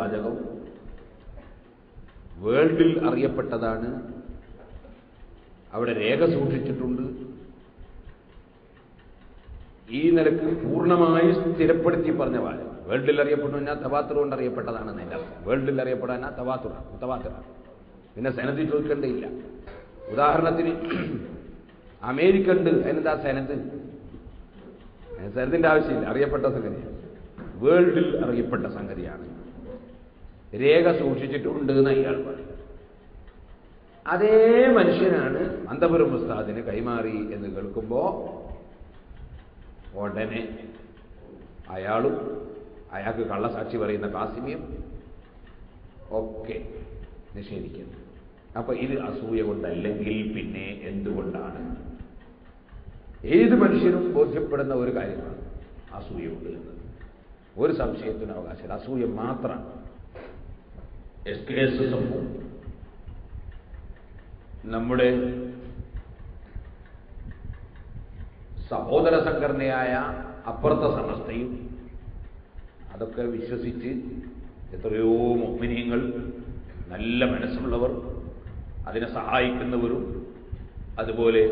വാചകം വേൾഡിൽ അറിയപ്പെട്ടതാണ്, അവിടെ രേഖ സൂക്ഷിച്ചിട്ടുണ്ട്. ഈ നിലക്ക് പൂർണ്ണമായി സ്ഥിരപ്പെടുത്തി പറഞ്ഞ വാചകം. വേൾഡിൽ അറിയപ്പെടുന്ന കഴിഞ്ഞാൽ തവാത്തുർ കൊണ്ട് അറിയപ്പെട്ടതാണെന്ന് എൻ്റെ അർത്ഥം. വേൾഡിൽ അറിയപ്പെടാൻ തവാത്തുറാണ്. പിന്നെ സെനത്തിൽ ചോദിക്കേണ്ടയില്ല. ഉദാഹരണത്തിന് അമേരിക്ക ഉണ്ട്, അതിനെന്താ സെനത്ത്? സെനത്തിന്റെ ആവശ്യമില്ല, അറിയപ്പെട്ട സംഗതിയാണ്. വേൾഡിൽ അറിയപ്പെട്ട സംഗതിയാണ്, രേഖ സൂക്ഷിച്ചിട്ടുണ്ട് എന്ന് അയാൾ പറയും. അതേ മനുഷ്യനാണ് അന്തപുരം ഉസ്താദിന് കൈമാറി എന്ന് കേൾക്കുമ്പോൾ ഉടനെ അയാളും അയാൾക്ക് കള്ളസാക്ഷി പറയുന്ന കാസിമിയും ഒക്കെ നിഷേധിക്കുന്നു. അപ്പൊ ഇത് അസൂയ കൊണ്ടല്ലെങ്കിൽ പിന്നെ എന്തുകൊണ്ടാണ്? ഏത് മനുഷ്യനും ബോധ്യപ്പെടുന്ന ഒരു കാര്യമാണ് അസൂയുണ്ട് എന്നത്. ഒരു സംശയത്തിന് അവകാശമില്ല, അസൂയ മാത്രമാണ്. SKSS നമ്മുടെ സഹോദര സംഘടനയായ അപ്പുറത്തെ സമസ്തയും അതൊക്കെ വിശ്വസിച്ച് എത്രയോ മുഅ്മിനീങ്ങൾ, നല്ല മനസ്സുള്ളവർ, അതിനെ സഹായിക്കുന്നവരും അതുപോലെ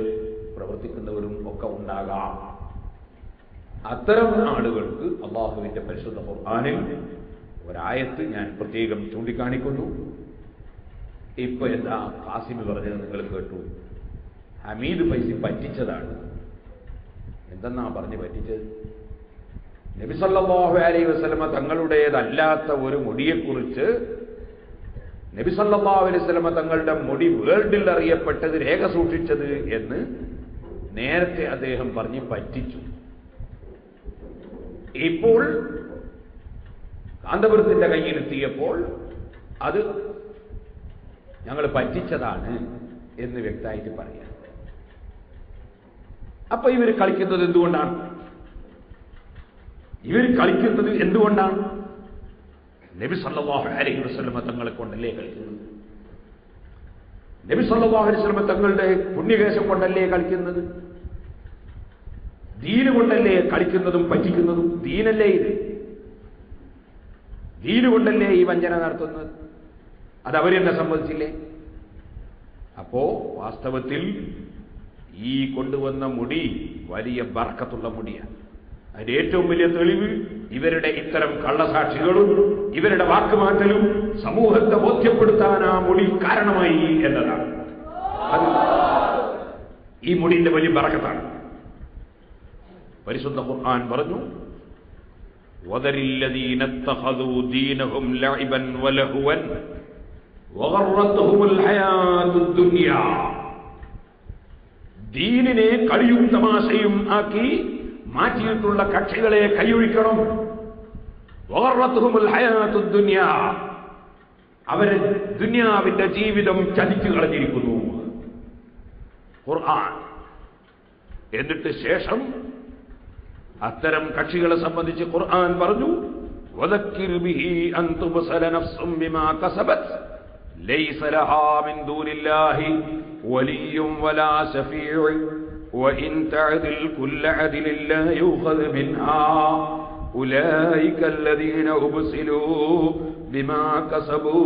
പ്രവർത്തിക്കുന്നവരും ഒക്കെ ഉണ്ടാകാം. അത്തരം ആളുകൾക്ക് അല്ലാഹുവിന്റെ പരിശുദ്ധ ഖുർആനിൽ ഒരായത്ത് ഞാൻ പ്രത്യേകം ചൂണ്ടിക്കാണിക്കുന്നു. ഇപ്പൊ എന്താ ഖാസിമി പറഞ്ഞത് നിങ്ങൾ കേട്ടു? ഹമീദ് ഫൈസി പറ്റിച്ചതാണ്. എന്തെന്നാ പറഞ്ഞ് പറ്റിച്ചത്? നബി സല്ലല്ലാഹു അലൈഹി വസല്ലമ തങ്ങളുടേതല്ലാത്ത ഒരു മുടിയെക്കുറിച്ച് നബി സല്ലല്ലാഹു അലൈഹി വസല്ലമ തങ്ങളുടെ മുടി വേൾഡിൽ അറിയപ്പെട്ടത്, രേഖ സൂക്ഷിച്ചത് എന്ന് നേരത്തെ അദ്ദേഹം പറഞ്ഞ് പറ്റിച്ചു. ഇപ്പോൾ കാന്തപുരത്തിന്റെ കയ്യിലെത്തിയപ്പോൾ അത് ഞങ്ങൾ പറ്റിച്ചതാണ് എന്ന് വ്യക്തമായിട്ട് പറയാം. അപ്പൊ ഇവർ കളിക്കുന്നത് എന്തുകൊണ്ടാണ്? നബി സല്ലല്ലാഹു അലൈഹി വസല്ലമ തങ്ങളെ കൊണ്ടല്ലേ കളിക്കുന്നത്? നബി സല്ലല്ലാഹു അലൈഹി വസല്ലമ തങ്ങളുടെ പുണ്യകേശം കൊണ്ടല്ലേ കളിക്കുന്നത്? ദീന് കൊണ്ടല്ലേ കളിക്കുന്നതും പറ്റിക്കുന്നതും? ദീനല്ലേ ഇത്? ദീന് കൊണ്ടല്ലേ ഈ വഞ്ചന നടത്തുന്നത്? അത് അവരെന്നെ സമ്മതിച്ചില്ലേ? അപ്പോ വാസ്തവത്തിൽ ഈ കൊണ്ടുവന്ന മുടി വലിയ ബർക്കത്തുള്ള മുടിയാണ്. അതിന്റെ ഏറ്റവും വലിയ തെളിവ് ഇവരുടെ ഇത്തരം കള്ളസാക്ഷികളും ഇവരുടെ വാക്കുമാറ്റലും സമൂഹത്തെ ബോധ്യപ്പെടുത്താൻ ആ മുടി കാരണമായി എന്നതാണ്. അത് ഈ മുടിന്റെ വലിയ ബർക്കത്താണ്. പരിശുദ്ധ ഖുർആൻ പറഞ്ഞു, വദരില്ലദീന ഇത്തഖദൂ ദീനഹും ലഇബൻ വലഹുവൻ വഗറത്തുഹുൽ ഹയാത്തുദ് ദുനിയ. ദീനിനെ കളിയും തമാശയും ആക്കി മാറ്റിയിട്ടുള്ള കക്ഷികളെ കൈയൊഴിക്കണം. വഗറത്തുഹുൽ ഹയാത്തുദ് ദുനിയ, അവരെ ദുനിയാവിന്റെ ജീവിതം ചതിച്ചു കളഞ്ഞിരിക്കുന്നു ഖുർആൻ. എന്നിട്ട് ശേഷം അത്തരം കക്ഷികളെ സംബന്ധിച്ച് ഖുർആൻ പറഞ്ഞു, വദക്കിർ ബിഹി അൻ തുബ്സല നഫ്സും ബിമാ കസബത് ലൈസ ലഹാ മിൻ ദൂനില്ലാഹി വലിയ്യുൻ വലാ ശഫീഉ വഇൻ തഅദിൽ കുല്ല അദിലിൻ ലാ യുഖദ് മിൻഹാ ഉലൈക അല്ലദീന ഉബ്സിലൂ ബിമാ കസബൂ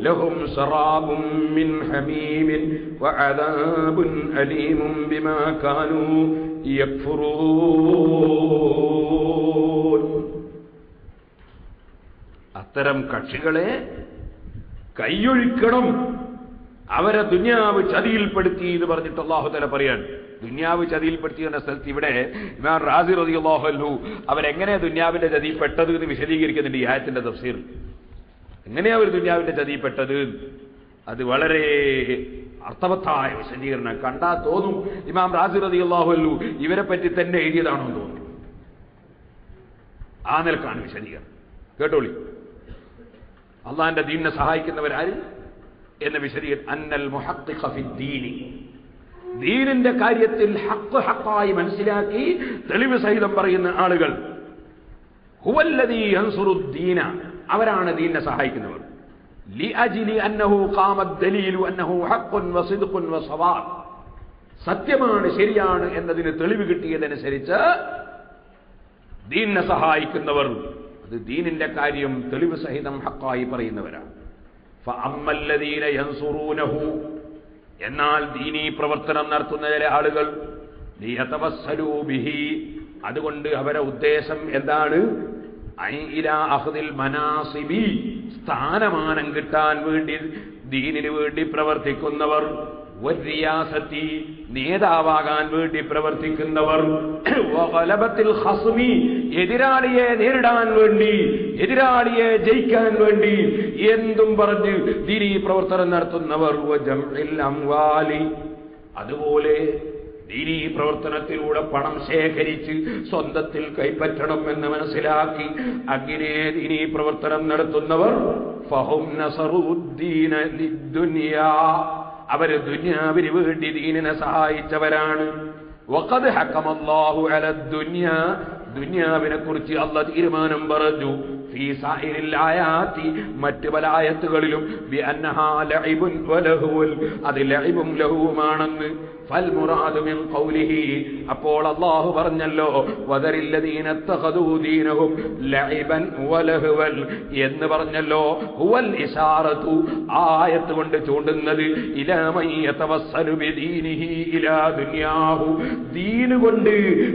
ലഹും ശറാബുൻ മിൻ ഹമീമിൻ വഅദാബുൻ അലീമുൻ ബിമാ കാനൂ യക്ഫുറൂൻ. അത്തരം കക്ഷികളെ കൈയൊഴിക്കണം, അവരെ ദുനിയാവ് ചതിയിൽപ്പെടുത്തി എന്ന് പറഞ്ഞിട്ട് അല്ലാഹു തആല പറയാൻ. ദുനിയാവ് ചതിയിൽപ്പെടുത്തി എന്ന സ്ഥലത്ത് ഇവിടെ ഇമാം റാസി റളിയല്ലാഹു അൻഹു അവരെങ്ങനെ ദുനിയാവിന്റെ ചതിയിൽപ്പെട്ടത് എന്ന് വിശദീകരിക്കുന്നുണ്ട് ഈ ആയത്തിന്റെ തഫ്സീർ. എങ്ങനെയാ അവർ ദുനിയാവിന്റെ ചതിയിൽപ്പെട്ടത്? അത് വളരെ അർത്ഥവത്തായ വിശദീകരണം. കണ്ടാ തോന്നും ഇമാം റാസി റളിയല്ലാഹു അൻഹു ഇവരെ പറ്റി തന്നെ എഴുതിയതാണോ എന്ന് തോന്നും. ആ നിലക്കാണ് വിശദീകരണം. കേട്ടോളി. അള്ളാഹിന്റെ ദീനിനെ സഹായിക്കുന്നവരാര് എന്ന വിശദീകരണം. അന്നൽ മുഹഖ്ഖിഖ ഫിദ്ദീനി, ദീനിന്റെ കാര്യത്തിൽ ഹഖ് ഹഖായി മനസ്സിലാക്കി തെളിവ് സഹിതം പറയുന്ന ആളുകൾ, ഹുവല്ലദീ യൻസുറുദ്ദീന, അവരാണ് ദീനിനെ സഹായിക്കുന്നവർ. ലിഅജ്ലി അന്നഹു ഖാമദ് ദലീലു അന്നഹു ഹഖ്ഖുൻ വസിദ്ഖുൻ വസവാബ്, സത്യമാണ് ശരിയാണ് എന്നതിന് തെളിവ് കിട്ടിയതനുസരിച്ച് ദീനിനെ സഹായിക്കുന്നവർ അത് ദീനിന്റെ കാര്യം തെളിവ് സഹിതം ഹക്കായി പറയുന്നവരാണ്. ഫഅമ്മല്ലദീന യൻസുറൂനഹു, എന്നാൽ ദീനീ പ്രവർത്തനം നടത്തുന്ന ചില ആളുകൾ ലിയതവസ്സലൂ ബിഹി, അതുകൊണ്ട് അവരുടെ ഉദ്ദേശം എന്താണ്? ഇലാ അഖ്ദിൽ മനാസിബി, സ്ഥാനമാനം കിട്ടാൻ വേണ്ടി ദീനിനു വേണ്ടി പ്രവർത്തിക്കുന്നവർ, വരിയാസത്തി, നേതാവാകാൻ വേണ്ടി പ്രവർത്തിക്കുന്നവർ, വഗലബത്തിൽ ഖസ്മി, എതിരാളിയെ നേരിടാൻ വേണ്ടി, എതിരാളിയെ ജയിക്കാൻ വേണ്ടി എന്തും പറഞ്ഞ് ദീനീ പ്രവർത്തനം നടത്തുന്നവർ, വജംഇൽ അംവാലി, അതുപോലെ ദീനീ പ്രവർത്തനത്തിലൂടെ പണം ശേഖരിച്ച് സ്വന്തത്തിൽ കൈപ്പറ്റണം എന്ന് മനസ്സിലാക്കി അങ്ങനെ ദീനീ പ്രവർത്തനം നടത്തുന്നവർ, ഫഹും നസറുദ്ദീന ലിദ്ദുനിയാ, അവര് ദുനിയാവിന് വേണ്ടി ദീനിനെ സഹായിച്ചവരാണ്. വഖദ് ഹക്കമല്ലാഹു അലദ്ദുനിയാ, ദുനിയാവിനെ കുറിച്ച് അല്ലാഹ് തീരുമാനം പറഞ്ഞു. ഫീ സായിരിൽ ആയാതി, മറ്റു പല ആയത്തുകളിലും ബിഅന്നഹാ ലഇബുൻ വലഹുൽ, അത് ലഇബും ലഹുവുമാണെന്ന്. ഫൽ മുറാദു മിൻ ഖൗലിഹി, അപ്പോൾ അല്ലാഹു പറഞ്ഞല്ലോ വദരില്ലദീന തഖദൂ ദീനഹും ലഇബൻ വലഹുവൽ എന്ന് പറഞ്ഞല്ലോ. ഹുവൽ ഇശാറതു, ആയത്ത് കൊണ്ട് ചൂണ്ടുന്നത് ഇലാ മൻ യതവസ്സലു ബിദീനിഹി ഇലാ ദുനിയാഹു, ദീൻ കൊണ്ട്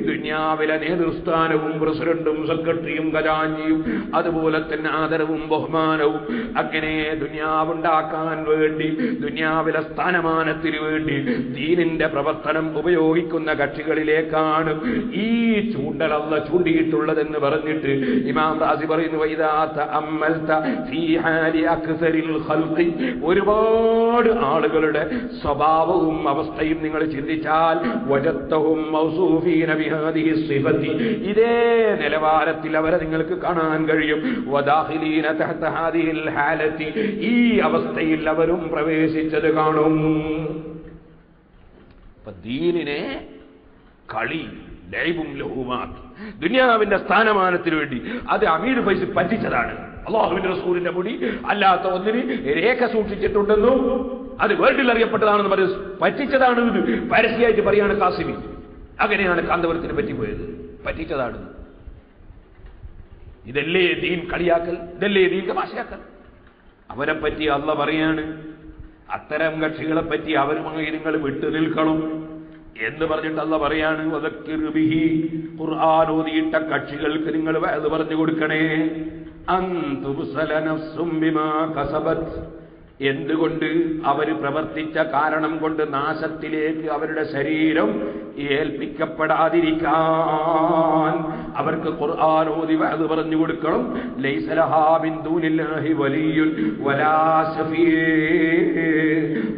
ദുനിയാവിലെ നേതൃസ്ഥാനവും പ്രസിഡന്റും സെക്രട്ടറിയും ഖജാൻജിയും അതുപോലെ തന്നെ ആദരവും ബഹുമാനവും അങ്ങനെ ദുനിയാവുണ്ടാക്കാൻ വേണ്ടി, ദുനിയാവിലെ സ്ഥാനമാനത്തിന് വേണ്ടി ദീനിന്റെ പ്രവർത്തനം ഉപയോഗിക്കുന്ന കക്ഷികളിലേക്കാണ് ഈ ചൂണ്ടൽ അല്ലാഹ് ചൂണ്ടിയിട്ടുള്ളതെന്ന് പറഞ്ഞിട്ട് ഇമാം റാസി പറയുന്നു, വഇദാ തഅമ്മൽത ഫീ ഹാലി അക്സരിൽ ഖൽഖി, ഒരുപാട് ആളുകളുടെ സ്വഭാവവും അവസ്ഥയും നിങ്ങൾ ചിന്തിച്ചാൽ വജത്തഹും മൗസൂഫീന ബിഹാദിഹി സിഫതി, ഇതേ നിലവാരത്തിൽ അവരെ നിങ്ങൾക്ക് കാണാൻ കഴിയും. വദാഖിലീന തഹത ഹാദിഹിൽ ഹാലതി, ഈ അവസ്ഥയിൽ അവരും പ്രവേശിച്ചത് കാണും. അപ്പൊ ദീനിനെ കളി ലൈബും ലഹുമാക്കി ദുനിയാവിന്റെ സ്ഥാനമാനത്തിന് വേണ്ടി അത് അമീർ ഫൈസി പറ്റിച്ചതാണ്. അല്ലാഹുവിന്റെ റസൂലിന്റെ മുടി അല്ലാത്ത ഒന്നിന് രേഖ സൂക്ഷിച്ചിട്ടുണ്ടെന്നും അത് വേൾഡിൽ അറിയപ്പെട്ടതാണെന്ന് പറഞ്ഞ് പറ്റിച്ചതാണ്. ഇത് പരസ്യമായിട്ട് പറയാണ് കാസിമി. അങ്ങനെയാണ് കാന്തപുരത്തിന് പറ്റിപ്പോയത്, പറ്റിച്ചതാണ്. ഇതല്ലേ ദീൻ കളിയാക്കൽ, ഇതല്ലേ ദീൻ തമാശയാക്കൽ? അവരെ പറ്റി അല്ലാഹ് പറയാണ്, അത്തരം കക്ഷികളെ പറ്റി അവരുമായി നിങ്ങൾ വിട്ടു നിൽക്കണം എന്ന് പറഞ്ഞിട്ട് അല്ലാഹ് പറയാണ്, വദക്കിർ ബിഹി, ഖുർആൻ ഓതിയിട്ട കക്ഷികൾക്ക് നിങ്ങൾ വഅദ് പറഞ്ഞു കൊടുക്കണേ. അൻ തുബ്സല നഫ്സും ബിമാ കസബത്, എന്തുകൊണ്ട് അവര് പ്രവർത്തിച്ച കാരണം കൊണ്ട് നാശത്തിലേക്ക് അവരുടെ ശരീരം ഏൽപ്പിക്കപ്പെടാതിരിക്കാൻ അവർക്ക് ഖുർആൻ ഓതി വഅദ് പറഞ്ഞു കൊടുക്കണം. ലൈസ ലഹാ മിൻ ദൂനില്ലാഹി വലിയ്യുൻ വലാ ശഫീ,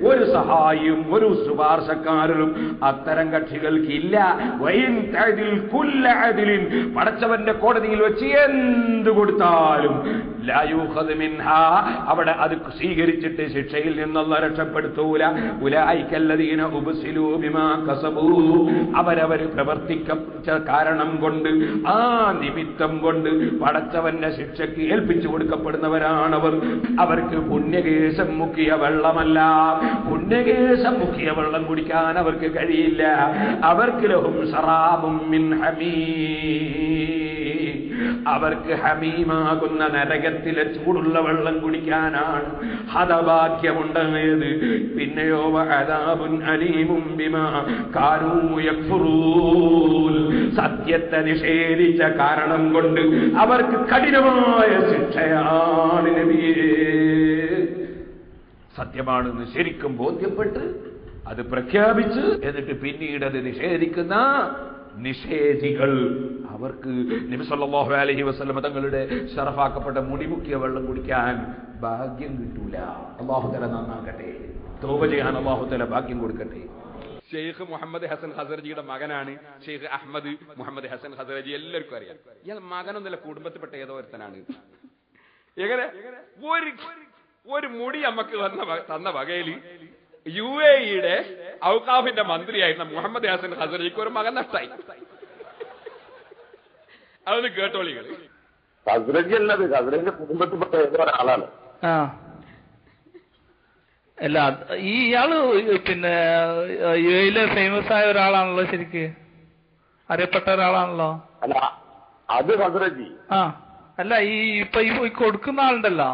ഒരു സഹായിയും ഒരു ശുപാർശക്കാരനും അത്തരം കക്ഷികൾക്കില്ല. വൈൻ തഅദിൽ കുല്ല അദ്ലിൻ, പടച്ചവന്റെ കോടതിയിൽ വെച്ച് എന്ത് കൊടുത്താലും ലാ യൂഖദ് മിൻഹാ, അവിടെ അത് സ്വീകരിച്ചിട്ട് ശിക്ഷയിൽ നിന്നുള്ള രക്ഷപ്പെടുത്തൂല. ഉലൈകല്ലദീന ഉബ്സിലൂ ബിമാ കസബൂ, അവരവര് പ്രവർത്തിച്ച കാരണം കൊണ്ട്, ആ നിമിത്തം കൊണ്ട് പടച്ചവന്റെ ശിക്ഷയ്ക്ക് ഏൽപ്പിച്ചു കൊടുക്കപ്പെടുന്നവരാണവർ. അവർക്ക് പുണ്യകേശം മുക്കിയ വെള്ളമല്ല, പുണ്യകേശം മുക്കിയ വെള്ളം കുടിക്കാൻ അവർക്ക് കഴിയില്ല. അവർക്ക് ലഹും ശറാബും മിൻ ഹമീം, അവർക്ക് ഹമീമാകുന്ന നരകത്തിലെ ചൂടുള്ള വെള്ളം കുടിക്കാനാണ് ഹതഭാഗ്യമുണ്ടായത്. പിന്നെയോ വഅദാബുൻ അലീമും ബിമാ കാനൂ യക്ഫുറൂൻ, സത്യത്തെ നിഷേധിച്ച കാരണം കൊണ്ട് അവർക്ക് കഠിനമായ ശിക്ഷയാണ് നബിയേ. സത്യമാണെന്ന് ശരിക്കും ബോധ്യപ്പെട്ട് അത് പ്രഖ്യാപിച്ച് എന്നിട്ട് പിന്നീട് അത് നിഷേധിക്കുന്ന നിഷേധികൾ, അവർക്ക് നബി സല്ലല്ലാഹു അലൈഹി വസല്ലം തങ്ങളുടെ ശറഫാക്കപ്പെട്ട മുടിമുക്കിയ വെള്ളം കുടിക്കാൻ ഭാഗ്യം കിട്ടൂല. അല്ലാഹു തആല നന്നാക്കട്ടെ, തൗബ ചെയ്യാൻ അല്ലാഹു തആല ഭാഗ്യം കൊടുക്കട്ടെ. ഷെയ്ഖ് മുഹമ്മദ് ഹസൻ ഹസറജിയുടെ മകനാണ് ഷെയ്ഖ് അഹമ്മദ് മുഹമ്മദ് ഹസൻ ഹസറജി. എല്ലാവർക്കും അറിയാം. ഇയാൾ മകനൊന്നുമില്ല, കുടുംബത്തിൽപ്പെട്ട ഏതോ ഒരുത്തനാണ്. എങ്ങനെ ഒരു മുടി അമ്മക്ക് തന്ന വകയിൽ UAE-യുടെ ഔഖാഫിന്റെ മന്ത്രിയായിരുന്ന മുഹമ്മദ് ഹസൻ ഹസറജിക്ക് ഒരു മകൻ നഷ്ടായി. അതൊന്ന് കേട്ടോളികൾ. ഹസറജി അല്ലത്, ഹസറജിന്റെ കുടുംബത്തിൽപ്പെട്ട ഏതോ ഒരാളാണ്. അല്ല, ഇയാള് പിന്നെ UAE-യിലെ ഫേമസ് ആയ ഒരാളാണല്ലോ, ശരിക്ക് അറിയപ്പെട്ട ഒരാളാണല്ലോ. അല്ല, അത് ഹസറജി. അല്ല ഈ ഇപ്പൊ ഈ കൊടുക്കുന്ന ആളുണ്ടല്ലോ